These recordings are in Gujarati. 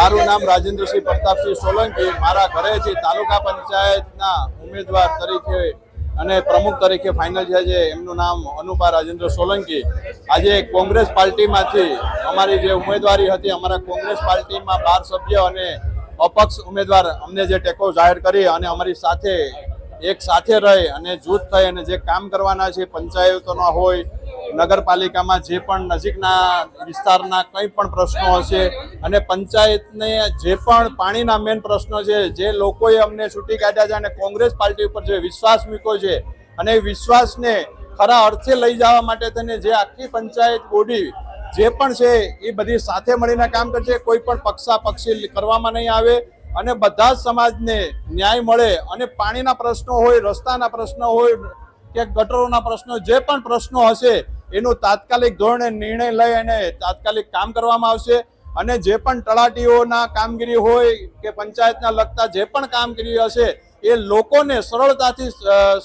મારું નામ રાજેન્દ્રસિંહ પ્રતાપસિંહ સોલંકી, મારા ઘરેથી તાલુકા પંચાયતના ઉમેદવાર તરીકે અને પ્રમુખ તરીકે ફાઇનલ થયા છે. એમનું નામ અનુપા રાજેન્દ્ર સોલંકી. આજે કોંગ્રેસ પાર્ટીમાંથી અમારી જે ઉમેદવારી હતી, અમારા કોંગ્રેસ પાર્ટીમાં 12 સભ્ય અને અપક્ષ ઉમેદવાર અમને જે ટેકો જાહેર કરી અને અમારી સાથે એક સાથે રહી અને જૂથ થઈ અને જે કામ કરવાના છે, પંચાયતોના હોય, નગરપાલિકામાં જે પણ નજીકના વિસ્તારના કંઈ પણ પ્રશ્નો હશે અને પંચાયતને જે પણ પાણીના મેન પ્રશ્નો છે, જે લોકોએ અમને છૂટી કાઢ્યા છે અને કોંગ્રેસ પાર્ટી ઉપર જે વિશ્વાસ મૂક્યો છે અને એ વિશ્વાસને ખરા અર્થે લઈ જવા માટે તેને જે આખી પંચાયત બોડી જે પણ છે એ બધી સાથે મળીને કામ કરશે. કોઈ પણ પક્ષાપક્ષી કરવામાં નહીં આવે અને બધા જ સમાજને ન્યાય મળે અને પાણીના પ્રશ્નો હોય, રસ્તાના પ્રશ્નો હોય કે ગટરોના પ્રશ્નો, જે પણ પ્રશ્નો હશે એનું તાત્કાલિક ધોરણે નિર્ણય લઈ અને તાત્કાલિક કામ કરવામાં આવશે. અને જે પણ તલાટીઓના કામગીરી હોય કે પંચાયતના લગતા જે પણ કામગીરી હશે એ લોકોને સરળતાથી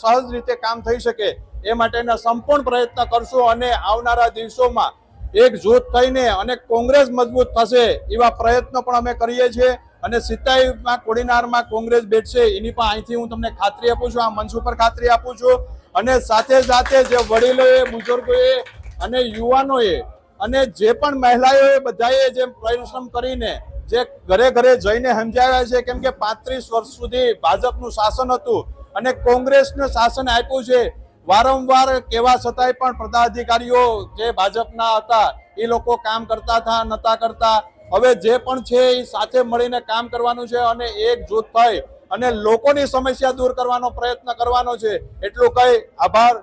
સહજ રીતે કામ થઈ શકે એ માટેના સંપૂર્ણ પ્રયત્ન કરશું અને આવનારા દિવસોમાં એક જૂથ થઈને અને કોંગ્રેસ મજબૂત થશે એવા પ્રયત્નો પણ અમે કરીએ છીએ. અને 27માં કોડીનારમાં કોંગ્રેસ બેઠશે એની પણ અહીંથી હું તમને ખાતરી આપું છું, આ મંચ ઉપર ખાતરી આપું છું. અને સાથે સાથે જે વડીલોએ, બુઝુર્ગોએ અને યુવાનોએ અને જે પણ મહિલાઓએ બધાએ જે પરિશ્રમ કરીને જે ઘરે ઘરે જઈને સમજાવ્યા છે, કેમ કે 35 વર્ષ સુધી ભાજપનું શાસન હતું અને કોંગ્રેસનું શાસન આપ્યું છે. વારંવાર કહેવા છતાંય પણ પદાધિકારીઓ જે ભાજપના હતા એ લોકો કામ કરતા હતા, નતા કરતા. હવે જે પણ છે એ સાથે મળીને કામ કરવાનું છે અને એક જૂથ થઈ અને લોકોની સમસ્યા દૂર કરવાનો પ્રયત્ન કરવાનો છે. એટલું કહી આભાર.